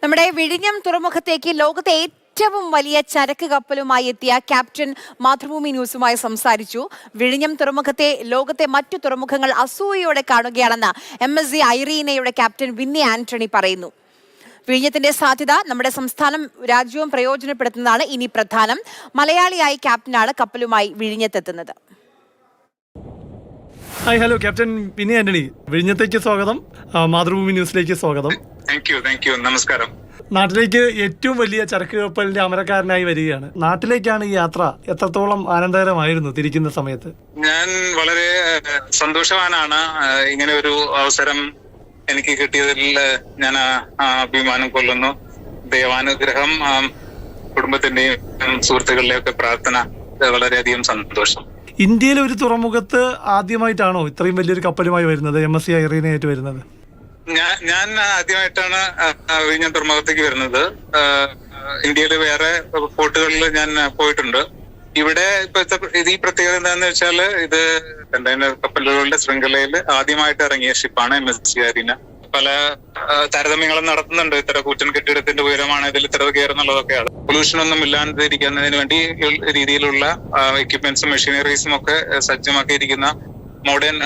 നമ്മുടെ വിഴിഞ്ഞം തുറമുഖത്തേക്ക് ലോകത്തെ ഏറ്റവും വലിയ ചരക്ക് കപ്പലുമായി എത്തിയ ക്യാപ്റ്റൻ മാതൃഭൂമി ന്യൂസുമായി സംസാരിച്ചു. വിഴിഞ്ഞം തുറമുഖത്തെ ലോകത്തെ മറ്റു തുറമുഖങ്ങൾ അസൂയയോടെ കാണുകയാണെന്ന് MSC ഐറീനയുടെ ക്യാപ്റ്റൻ വിന്നി ആന്റണി പറയുന്നു. വിഴിഞ്ഞത്തിന്റെ സാധ്യത നമ്മുടെ സംസ്ഥാനം രാജ്യവും പ്രയോജനപ്പെടുത്തുന്നതാണ് ഇനി പ്രധാനം. മലയാളിയായ ക്യാപ്റ്റനാണ് കപ്പലുമായി വിഴിഞ്ഞത്തെത്തുന്നത്. Hi, hello captain Vinny Antony, വിഴിഞ്ഞത്തേക്ക് സ്വാഗതം. മാതൃഭൂമി ന്യൂസിലേക്ക് സ്വാഗതം. Thank you. നമസ്കാരം. നാട്ടിലേക്ക് ഏറ്റവും വലിയ ചരക്ക് കപ്പലിന്റെ അമരക്കാരനായി വരികയാണ്. നാട്ടിലേക്കാണ് ഈ യാത്ര. എത്രത്തോളം ആനന്ദകരമായിരുന്നു തിരിക്കുന്ന സമയത്ത്? ഞാൻ വളരെ സന്തോഷവാനാണ്. ഇങ്ങനെ ഒരു അവസരം എനിക്ക് കിട്ടിയതിൽ ഞാൻ അഭിമാനം കൊള്ളുന്നു. ദൈവാനുഗ്രഹം, കുടുംബത്തിന്റെയും സുഹൃത്തുക്കളുടെയും ഒക്കെ പ്രാർത്ഥന, വളരെയധികം സന്തോഷം. ഇന്ത്യയിലെ ഒരു തുറമുഖത്ത് ആദ്യമായിട്ടാണോ ഇത്രയും വലിയൊരു കപ്പലുമായി വരുന്നത്, MSC ഐറീനയായിട്ട് വരുന്നത്? ഞാൻ ആദ്യമായിട്ടാണ് വിഴിഞ്ഞം തുറമുഖത്തേക്ക് വരുന്നത്. ഇന്ത്യയിൽ വേറെ പോർട്ടുകളിൽ ഞാൻ പോയിട്ടുണ്ട്. ഇവിടെ ഇപ്പോഴത്തെ ഈ പ്രത്യേകത എന്താണെന്ന് വെച്ചാൽ, ഇത് കണ്ടെയ്നർ കപ്പലുകളുടെ ശൃംഖലയിൽ ആദ്യമായിട്ട് ഇറങ്ങിയ ഷിപ്പാണ് MSC ഐറീന. പല താരതമ്യങ്ങളും നടത്തുന്നുണ്ട്. ഇത്ര കൂറ്റൻ കെട്ടിടത്തിന്റെ ഉയരമാണ്, ഇതിൽ ഇത്ര കയറുന്നുള്ളതൊക്കെയാണ്. പൊല്യൂഷൻ ഒന്നും ഇല്ലാതിരിക്കുന്നതിന് വേണ്ടി രീതിയിലുള്ള എക്യുപ്മെന്റ്സും മെഷീനറീസും ഒക്കെ സജ്ജമാക്കിയിരിക്കുന്ന മോഡേൺ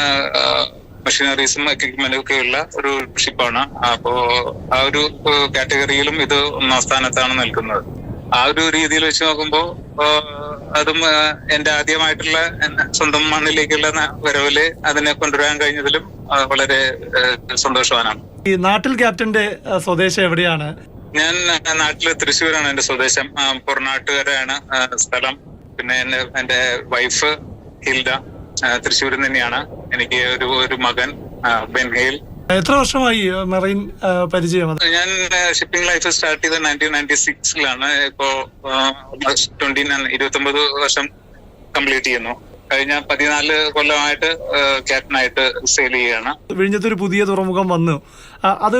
മെഷീനറീസും എക്യുപ്മെന്റും ഒക്കെ ഉള്ള ഒരു ഷിപ്പാണ്. അപ്പോ ആ ഒരു കാറ്റഗറിയിലും ഇത് ഒന്നാം സ്ഥാനത്താണ് നിൽക്കുന്നത്. ആ ഒരു രീതിയിൽ വെച്ച് നോക്കുമ്പോൾ അതും എന്റെ ആദ്യമായിട്ടുള്ള സ്വന്തം മണ്ണിലേക്കുള്ള വരവില് അതിനെ കൊണ്ടുവരാൻ കഴിഞ്ഞതിലും വളരെ സന്തോഷവാനാണ്. ഈ നാട്ടിൽ ക്യാപ്റ്റന്റെ സ്വദേശം എവിടെയാണ്? ഞാൻ നാട്ടില് തൃശ്ശൂരാണ് എന്റെ സ്വദേശം. പുറനാട്ടുകാരാണ് സ്ഥലം. പിന്നെ എന്റെ വൈഫ് ഹിൽഡ തൃശ്ശൂരിൽ തന്നെയാണ്. എനിക്ക് ഒരു മകൻ ബെൻഹെയിൽ. എത്ര വർഷമായി മെറൈൻ പരിചയം? ഞാൻ ഷിപ്പിംഗ് ലൈഫ് സ്റ്റാർട്ട് ചെയ്തത് 1996-ലാണ്. ഇപ്പോ 29 വർഷം കംപ്ലീറ്റ് ചെയ്യുന്നു. കഴിഞ്ഞ 14 കൊല്ലമായിട്ട് ക്യാപ്റ്റനായിട്ട് സെയിൽ ചെയ്യുകയാണ്. വിഴിഞ്ഞത്തൊരു പുതിയ തുറമുഖം വന്നു. അത്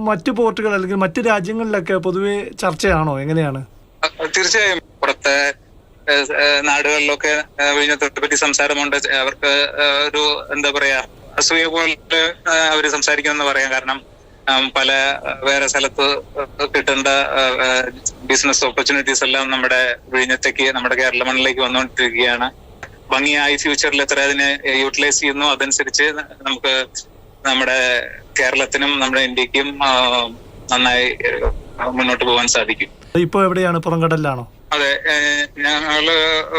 മറ്റു പോർട്ടുകൾ അല്ലെങ്കിൽ മറ്റു രാജ്യങ്ങളിലൊക്കെ പൊതുവെ ചർച്ചയാണോ? എങ്ങനെയാണ്? തീർച്ചയായും പുറത്തെ നാടുകളിലൊക്കെ വിഴിഞ്ഞത്തെ പറ്റി സംസാരമുണ്ട്. അവർക്ക് ഒരു എന്താ പറയാ, അസൂയ പോലെ അവര് സംസാരിക്കുമെന്ന് പറയാം. കാരണം പല വേറെ സ്ഥലത്ത് കിട്ടേണ്ട ബിസിനസ് ഓപ്പർച്യൂണിറ്റീസ് എല്ലാം നമ്മുടെ വിഴിഞ്ഞത്തേക്ക്, നമ്മുടെ കേരള മണ്ണിലേക്ക് വന്നുകൊണ്ടിരിക്കുകയാണ്. ഭംഗിയായി ഫ്യൂച്ചറിൽ എത്ര അതിനെ യൂട്ടിലൈസ് ചെയ്യുന്നു, അതനുസരിച്ച് നമുക്ക് നമ്മുടെ കേരളത്തിനും നമ്മുടെ ഇന്ത്യക്കും നന്നായി മുന്നോട്ട് പോകാൻ സാധിക്കും. ഇപ്പൊ എവിടെയാണ്? പുറംകടലിലാണോ? അതെ, ഞങ്ങള്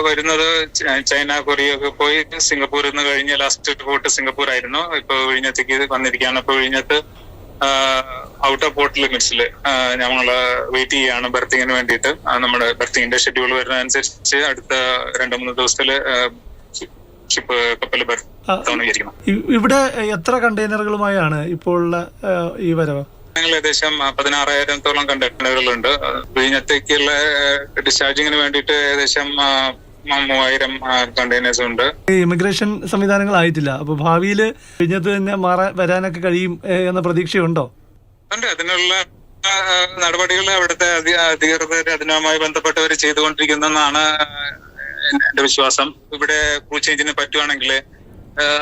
വരുന്നത് ചൈന, കൊറിയ ഒക്കെ പോയി സിംഗപ്പൂരിൽ നിന്ന് കഴിഞ്ഞ് ലാസ്റ്റ് പോർട്ട് സിംഗപ്പൂർ ആയിരുന്നു. ഇപ്പൊ വിഴിഞ്ഞത്തേക്ക് വന്നിരിക്കുകയാണ്. ഇപ്പൊ വിഴിഞ്ഞത്ത് ഔട്ടർ പോർട്ട് ലിമിറ്റ്സിൽ ഞങ്ങള് വെയിറ്റ് ചെയ്യാണ് ബെർത്തിങ്ങിന് വേണ്ടിയിട്ട്. നമ്മുടെ ബെർത്തിങ്ങിന്റെ ഷെഡ്യൂൾ വരുന്നതനുസരിച്ച് അടുത്ത 2-3 ദിവസത്തില് ഷിപ്പ് കപ്പൽ ബെർത്താണെന്ന് വിചാരിക്കുന്നു. ഇവിടെ എത്ര കണ്ടെയ്നറുകളുമായാണ് ഇപ്പോൾ ഈ വരവ്? ഞങ്ങൾ ഏകദേശം 16,000-ഓളം കണ്ടെയ്നറുകളുണ്ട്. വിഴിഞ്ഞത്തേക്കുള്ള ഡിസ്ചാർജിങ്ങിന് വേണ്ടിയിട്ട് ഏകദേശം 3,000 കണ്ടെയ്നേഴ്സ് ഉണ്ട്. ഇമിഗ്രേഷൻ സംവിധാനങ്ങളായിട്ടില്ല. അപ്പൊ ഭാവിയിൽ വിഴിഞ്ഞത്ത് തന്നെ വരാനൊക്കെ കഴിയും എന്ന പ്രതീക്ഷയുണ്ടോ? ഉണ്ട്. അതിനുള്ള നടപടികൾ അവിടുത്തെ അധികൃതർ അതിനുമായി ബന്ധപ്പെട്ടവർ ചെയ്തുകൊണ്ടിരിക്കുന്നതെന്നാണ് എന്റെ വിശ്വാസം. ഇവിടെ ക്രൂ ചേഞ്ചിന് പറ്റുവാണെങ്കിൽ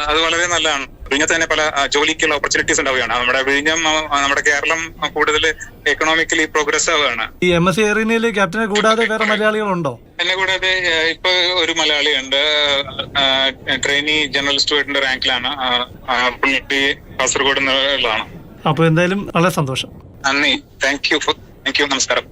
അത് വളരെ നല്ലതാണ്. വിഴിഞ്ഞത്ത് തന്നെ പല ജോലിക്കുള്ള ഓപ്പർച്യൂണിറ്റീസ് ഉണ്ടാവുകയാണ്. നമ്മുടെ വിഴിഞ്ഞം, നമ്മുടെ കേരളം കൂടുതൽ എക്കണോമിക്കലി പ്രോഗ്രസ് ആവുകയാണ്. ഈ MSC ഐറീനയിലെ ക്യാപ്റ്റനെ കൂടാതെ വേറെ മലയാളികളുണ്ടോ? എന്നെ കൂടാതെ ഇപ്പൊ ഒരു മലയാളിയുണ്ട്. Trainee general സ്റ്റുവർട്ടിന്റെ റാങ്കിലാണ്. പുള്ളി കാസർഗോഡ് നിന്നുള്ളതാണ്. അപ്പൊ എന്തായാലും വളരെ സന്തോഷം. നന്ദി. Thank you. നമസ്കാരം.